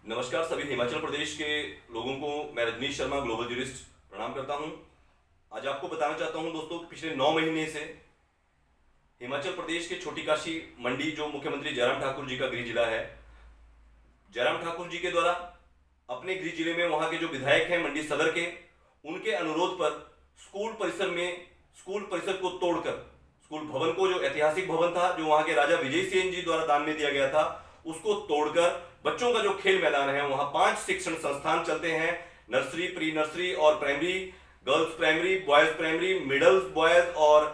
नमस्कार सभी हिमाचल प्रदेश के लोगों को। मैं रजनीश शर्मा ग्लोबल जर्नलिस्ट प्रणाम करता हूं। आज आपको बताना चाहता हूं दोस्तों, पिछले 9 महीने से हिमाचल प्रदेश के छोटी काशी मंडी, जो मुख्यमंत्री जयराम ठाकुर जी का गृह जिला है, जयराम ठाकुर जी के द्वारा अपने गृह जिले में वहां के जो विधायक हैं मंडी सदर के, उनके अनुरोध पर स्कूल परिसर को तोड़कर, स्कूल भवन को, जो ऐतिहासिक भवन था, जो वहां के राजा विजय सेन जी द्वारा दान में दिया गया था, उसको तोड़कर बच्चों का जो खेल मैदान है, वहां 5 शिक्षण संस्थान चलते हैं। नर्सरी, प्री नर्सरी और primary, girls primary, boys primary, middle boys और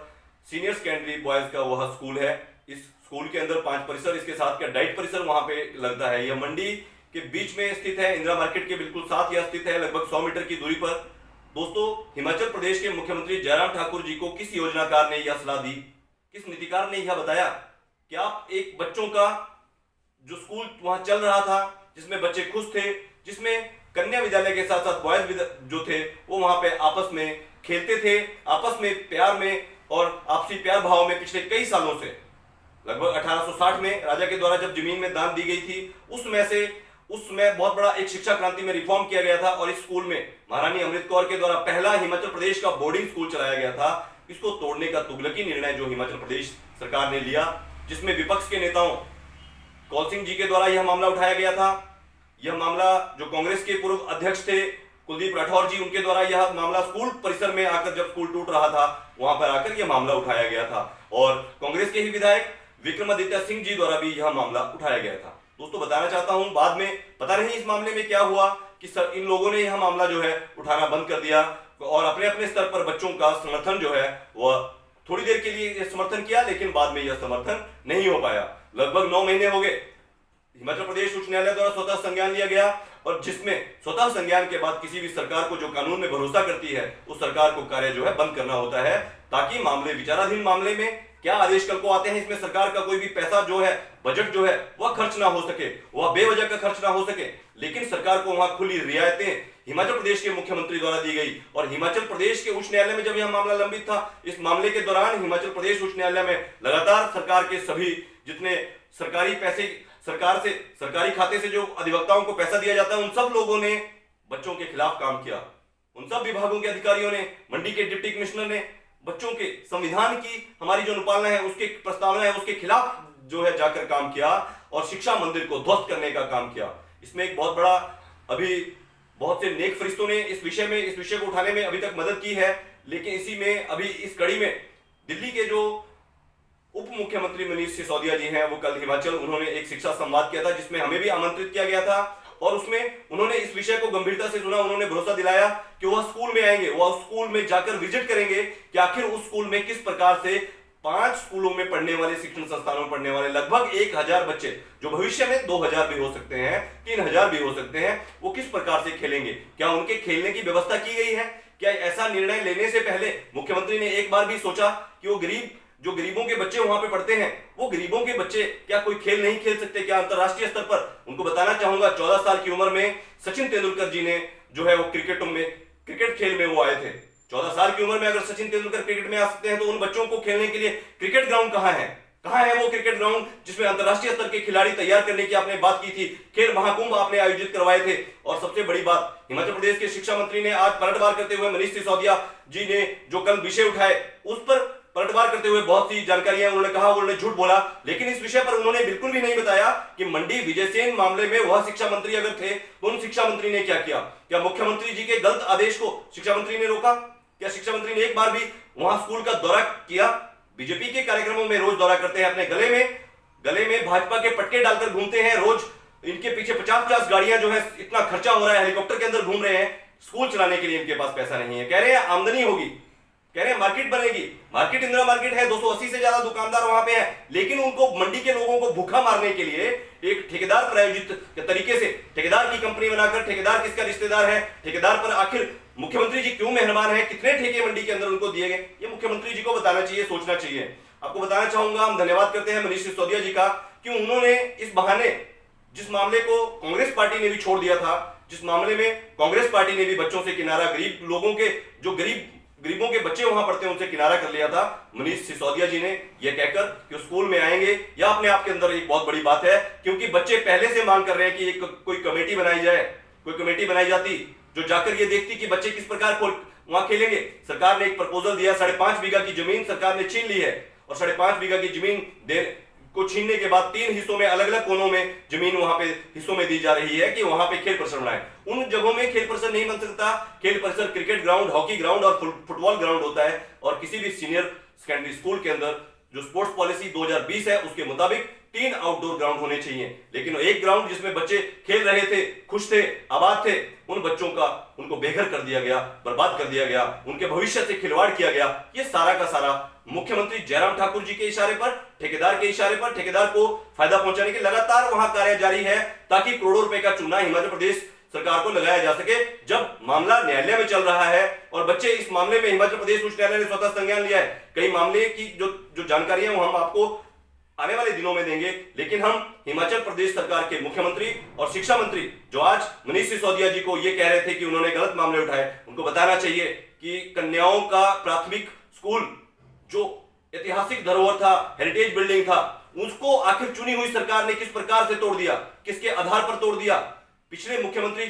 सीनियर सेकेंडरी बॉयज का वह स्कूल है। इस स्कूल के अंदर 5 परिसर, इसके साथ का डाइट परिसर वहां पे लगता है। यह मंडी के बीच में स्थित है, इंदिरा मार्केट के बिल्कुल साथ यह स्थित है, लगभग 100 मीटर की दूरी पर। दोस्तों, हिमाचल प्रदेश के मुख्यमंत्री जयराम ठाकुर जी को किस योजनाकार ने यह सलाह दी, किस नीतिकार ने यह बताया कि आप एक बच्चों का जो स्कूल वहां चल रहा था, जिसमें बच्चे खुश थे, जिसमें कन्या विद्यालय के साथ साथ बॉयज जो थे वो वहां पे आपस में खेलते थे, आपस में प्यार में और आपसी प्यार भाव में पिछले कई सालों से, लगभग 1860 में राजा के द्वारा जब जमीन में दान दी गई थी, उसमें बहुत बड़ा एक शिक्षा क्रांति में रिफॉर्म किया गया था और इस स्कूल में महारानी अमृत कौर के द्वारा पहला हिमाचल प्रदेश का बोर्डिंग स्कूल चलाया गया था। इसको तोड़ने का तुगलकी निर्णय जो हिमाचल प्रदेश सरकार ने लिया, जिसमें विपक्ष के नेताओं कौल सिंह जी के द्वारा यह मामला उठाया गया था। यह मामला जो कांग्रेस के पूर्व अध्यक्ष थे कुलदीप राठौर जी, उनके द्वारा यह मामला स्कूल परिसर में आकर, जब स्कूल टूट रहा था, वहां पर आकर यह मामला उठाया गया था और कांग्रेस के ही विधायक विक्रमादित्य सिंह जी द्वारा भी यह मामला उठाया गया था। दोस्तों, बताना चाहता हूं, बाद में पता नहीं इस मामले में क्या हुआ कि इन लोगों ने यह मामला जो है उठाना बंद कर दिया और अपने अपने स्तर पर बच्चों का समर्थन जो है वह थोड़ी देर के लिए समर्थन किया, लेकिन बाद में यह समर्थन नहीं हो पाया। लगभग 9 महीने हो गए, हिमाचल प्रदेश उच्च न्यायालय द्वारा स्वतः संज्ञान लिया गया और जिसमें स्वतः संज्ञान के बाद किसी भी सरकार को जो कानून में भरोसा करती है, उस सरकार को कार्य जो है बंद करना होता है, ताकि मामले, विचाराधीन मामले में क्या आदेश कल को आते हैं, इसमें सरकार का कोई भी पैसा जो है, बजट जो है, वह खर्च ना हो सके, वह बेवजह का खर्च ना हो सके। लेकिन सरकार को वहां खुली रियायतें हिमाचल प्रदेश के मुख्यमंत्री द्वारा दी गई और हिमाचल प्रदेश के उच्च न्यायालय में जब यह मामला लंबित था, इस मामले के दौरान हिमाचल प्रदेश उच्च न्यायालय में लगातार सरकार के सभी जितने सरकारी पैसे, सरकार से, सरकारी खाते से जो अधिवक्ताओं को पैसा दिया जाता है, उन सब लोगों ने बच्चों के खिलाफ काम किया। उन सब विभागों के अधिकारियों ने, मंडी के डिप्टी कमिश्नर ने बच्चों के संविधान की हमारी जो अनुपालना है, उसके प्रस्तावना है, उसके खिलाफ जो है जाकर काम किया और शिक्षा मंदिर को ध्वस्त करने का काम किया। इसमें एक बहुत बड़ा, अभी बहुत से नेक फरिश्तों ने इस विषय को उठाने में अभी तक मदद की है, लेकिन इसी में, अभी इस कड़ी में दिल्ली के जो उप मुख्यमंत्री मनीष सिसोदिया जी हैं, वो कल हिमाचल, उन्होंने एक शिक्षा संवाद किया था, जिसमें हमें भी आमंत्रित किया गया था और उसमें उन्होंने इस विषय को गंभीरता से सुना। उन्होंने भरोसा दिलाया कि वह स्कूल में आएंगे, वह स्कूल में जाकर विजिट करेंगे कि आखिर उस स्कूल में किस प्रकार से 5 स्कूलों में पढ़ने वाले, शिक्षण संस्थानों में पढ़ने वाले लगभग 1000 बच्चे, जो भविष्य में 2000 भी हो सकते हैं, 3000 भी हो सकते हैं, वो किस प्रकार से खेलेंगे। क्या उनके खेलने की व्यवस्था की गई है? क्या ऐसा निर्णय लेने से पहले मुख्यमंत्री ने एक बार भी सोचा कि वो जो गरीबों के बच्चे वहां पे पढ़ते हैं, वो गरीबों के बच्चे क्या कोई खेल नहीं खेल सकते? क्या अंतरराष्ट्रीय स्तर पर? उनको बताना चाहूंगा, 14 साल की उम्र में सचिन तेंदुलकर जी ने जो है वो क्रिकेट खेल में वो आए थे। 14 साल की उम्र में अगर सचिन तेंदुलकर क्रिकेट में आ सकते हैं, तो उन बच्चों को खेलने के लिए क्रिकेट ग्राउंड कहां है? कहां है वो क्रिकेट ग्राउंड जिसमें अंतरराष्ट्रीय स्तर के खिलाड़ी तैयार करने की आपने बात की थी? खेल महाकुंभ आपने आयोजित करवाए थे। और सबसे बड़ी बात, हिमाचल प्रदेश के शिक्षा मंत्री ने आज पलटवार करते हुए, मनीष सिसोदिया जी ने जो कल विषय उठाए, उस पर पलटवार करते हुए बहुत सी जानकारियां उन्होंने कहा, उन्होंने झूठ बोला, लेकिन इस विषय पर उन्होंने बिल्कुल भी नहीं बताया कि मंडी विजय सेन मामले में वह शिक्षा मंत्री अगर थे, तो उन शिक्षा मंत्री ने क्या किया? क्या मुख्यमंत्री जी के गलत आदेश को शिक्षा मंत्री ने रोका? क्या शिक्षा मंत्री ने एक बार भी वहां स्कूल का दौरा किया? बीजेपी के कार्यक्रमों में रोज दौरा करते हैं, अपने गले में भाजपा के पटके डालकर घूमते हैं, रोज इनके पीछे 50-50 गाड़ियां जो है, इतना खर्चा हो रहा है, हेलीकॉप्टर के अंदर घूम रहे हैं, स्कूल चलाने के लिए इनके पास पैसा नहीं है। कह रहे हैं आमदनी होगी, कह रहे हैं मार्केट बनेगी, मार्केट इंदिरा मार्केट है, 280 से ज्यादा दुकानदार वहां पे है, लेकिन उनको, मंडी के लोगों को भूखा मारने के लिए एक ठेकेदार प्रायोजित तरीके से, ठेकेदार की कंपनी बनाकर, ठेकेदार किसका रिश्तेदार है, ठेकेदार पर आखिर मुख्यमंत्री जी क्यों मेहरबान है, कितने ठेके मंडी के अंदर उनको दिए गए, ये मुख्यमंत्री जी को बताना चाहिए, सोचना चाहिए। आपको बताना चाहूंगा, हम धन्यवाद करते हैं मनीष सिसोदिया जी का कि उन्होंने इस बहाने, जिस मामले को कांग्रेस पार्टी ने भी छोड़ दिया था, जिस मामले में कांग्रेस पार्टी ने भी बच्चों से किनारा, गरीब लोगों के, जो गरीब गरीबों के बच्चे वहां पढ़ते हैं उनसे किनारा कर लिया था मनीष सिसोदिया जी ने, यह कहकर कि स्कूल में आएंगे। यह अपने आप के अंदर एक बहुत बड़ी बात है, क्योंकि बच्चे पहले से मांग कर रहे हैं कि एक कोई कमेटी बनाई जाए। कोई कमेटी बनाई जाती जो जाकर ये देखती कि बच्चे किस प्रकार वहां खेलेंगे। सरकार ने एक प्रपोजल दिया, 5.5 बीघा की जमीन सरकार ने छीन ली है, और 5.5 बीघा की जमीन को छीनने के बाद 3 हिस्सों में, अलग अलग कोनों में जमीन वहां पे हिस्सों में दी जा रही है कि वहां पे खेल परिसर बनाए। उन जगहों में खेल परिसर नहीं बन सकता। खेल परिसर क्रिकेट ग्राउंड, हॉकी ग्राउंड और फुटबॉल ग्राउंड होता है, और किसी भी सीनियर सेकेंडरी स्कूल के अंदर जो स्पोर्ट्स पॉलिसी 2020 है उसके मुताबिक 3 आउटडोर ग्राउंड होने चाहिए। लेकिन एक ग्राउंड जिसमें बच्चे खेल रहे थे, खुश थे, आबाद थे, उन बच्चों का उनको बेघर कर दिया गया, बर्बाद कर दिया गया, उनके भविष्य से खिलवाड़ किया गया। ये सारा का सारा मुख्यमंत्री जयराम ठाकुर जी के इशारे पर, ठेकेदार के इशारे पर, ठेकेदार को फायदा पहुंचाने के लगातार वहां कार्य जारी है, ताकि करोड़ों रुपए का चूना हिमाचल प्रदेश सरकार को लगाया जा सके। जब मामला न्यायालय में चल रहा है और बच्चे इस मामले में हिमाचल प्रदेश उच्च न्यायालय ने स्वतः संज्ञान लिया है, कई मामले की जो जानकारी है वो हम आपको आने वाले दिनों में देंगे। लेकिन हम हिमाचल प्रदेश सरकार के मुख्यमंत्री और शिक्षा मंत्री जो आज मनीष सिसोदिया जी को ये कह रहे थे कि उन्होंने गलत मामले उठाए, उनको बताना चाहिए कि कन्याओं का प्राथमिक स्कूल जो ऐतिहासिक धरोहर था, हेरिटेज बिल्डिंग था, उसको आखिर चुनी हुई सरकार ने किस प्रकार से तोड़ दिया, किसके आधार पर तोड़ दिया। पिछले मुख्यमंत्री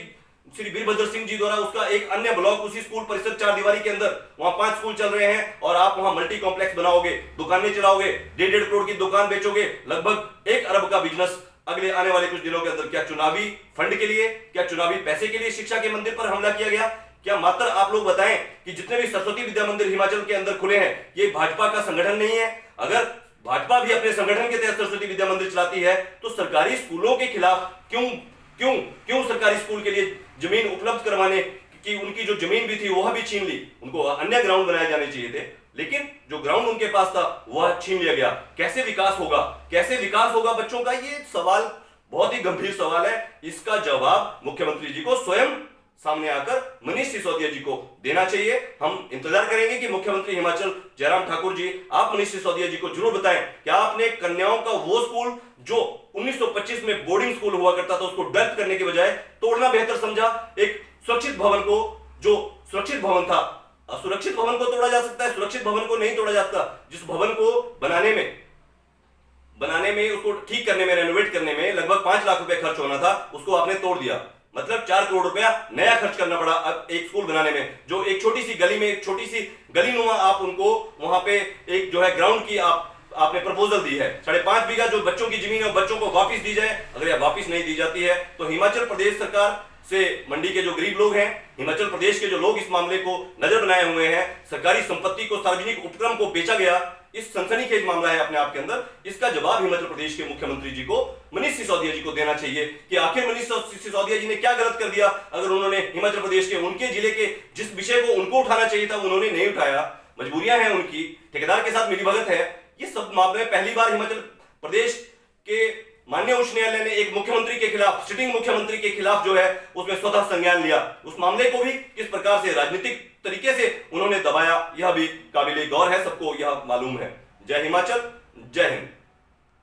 श्री वीरभद्र सिंह जी द्वारा उसका एक अन्य ब्लॉक उसी स्कूल परिसर 4 दीवारी के अंदर, वहां 5 स्कूल चल रहे हैं और आप वहां मल्टी कॉम्प्लेक्स बनाओगे, दुकानें चलाओगे, 1.5 करोड़ की दुकान बेचोगे, लगभग 1 अरब का बिजनेस अगले आने वाले कुछ दिनों के अंदर। क्या चुनावी फंड के लिए, क्या चुनावी पैसे के लिए शिक्षा के मंदिर पर हमला किया गया? क्या मात्र आप लोग बताएं कि जितने भी सरस्वती विद्या मंदिर हिमाचल के अंदर खुले हैं ये भाजपा का संगठन नहीं है? अगर भाजपा भी अपने संगठन के तहत सरस्वती विद्या मंदिर चलाती है तो सरकारी स्कूलों के खिलाफ क्यों सरकारी स्कूल के लिए जमीन उपलब्ध करवाने की उनकी जो जमीन भी थी वह भी छीन ली? उनको अन्य ग्राउंड बनाए जाने चाहिए थे, लेकिन जो ग्राउंड उनके पास था वह छीन लिया गया। कैसे विकास होगा, कैसे विकास होगा बच्चों का? ये सवाल बहुत ही गंभीर सवाल है। इसका जवाब मुख्यमंत्री जी को स्वयं सामने आकर मनीष सिसोदिया जी को देना चाहिए। हम इंतजार करेंगे कि मुख्यमंत्री हिमाचल जयराम ठाकुर जी, आप मनीष सिसोदिया जी को जरूर बताएं कि आपने कन्याओं का वो स्कूल जो 1925 में बोर्डिंग स्कूल हुआ करता था उसको डेवलप करने के बजाय तोड़ना बेहतर समझा। एक सुरक्षित भवन को, जो सुरक्षित भवन था, असुरक्षित भवन को तोड़ा जा सकता है, सुरक्षित भवन को नहीं तोड़ा जा सकता। जिस भवन को बनाने में उसको ठीक करने में, रेनोवेट करने में लगभग 5 लाख रुपए खर्च होना था, उसको आपने तोड़ दिया। मतलब 4 करोड़ रुपया नया खर्च करना पड़ा अब एक स्कूल बनाने में। जो एक छोटी सी गली में, एक छोटी सी गलीनुमा आप उनको वहां पे एक जो है ग्राउंड की आपने प्रपोजल दी है। 5.5 बीघा जो बच्चों की जमीन है बच्चों को वापस दी जाए। अगर यह वापस नहीं दी जाती है तो हिमाचल प्रदेश सरकार से मंडी के जो गरीब लोग हैं, हिमाचल प्रदेश के जो लोग इस मामले को नजर बनाए हुए हैं, सरकारी संपत्ति को, सार्वजनिक उपक्रम को बेचा गया, इस सनसनीखेज मामला है अपने आप के अंदर। इसका जवाब हिमाचल प्रदेश के मुख्यमंत्री जी को, मनीष सिसोदिया जी को देना चाहिए कि आखिर मनीष सिसोदिया जी ने क्या गलत कर दिया। अगर उन्होंने हिमाचल प्रदेश के, उनके जिले के जिस विषय को उनको उठाना चाहिए था उन्होंने नहीं उठाया, मजबूरियां हैं उनकी, ठेकेदार के साथ मिलीभगत है, ये सब मामले पहली बार हिमाचल प्रदेश के माननीय उच्च न्यायालय ने एक मुख्यमंत्री के खिलाफ, सिटिंग मुख्यमंत्री के खिलाफ जो है उसमें स्वतः संज्ञान लिया। उस मामले को भी किस प्रकार से राजनीतिक तरीके से उन्होंने दबाया, यह भी काबिले गौर है, सबको यह मालूम है। जय हिमाचल, जय हिंद।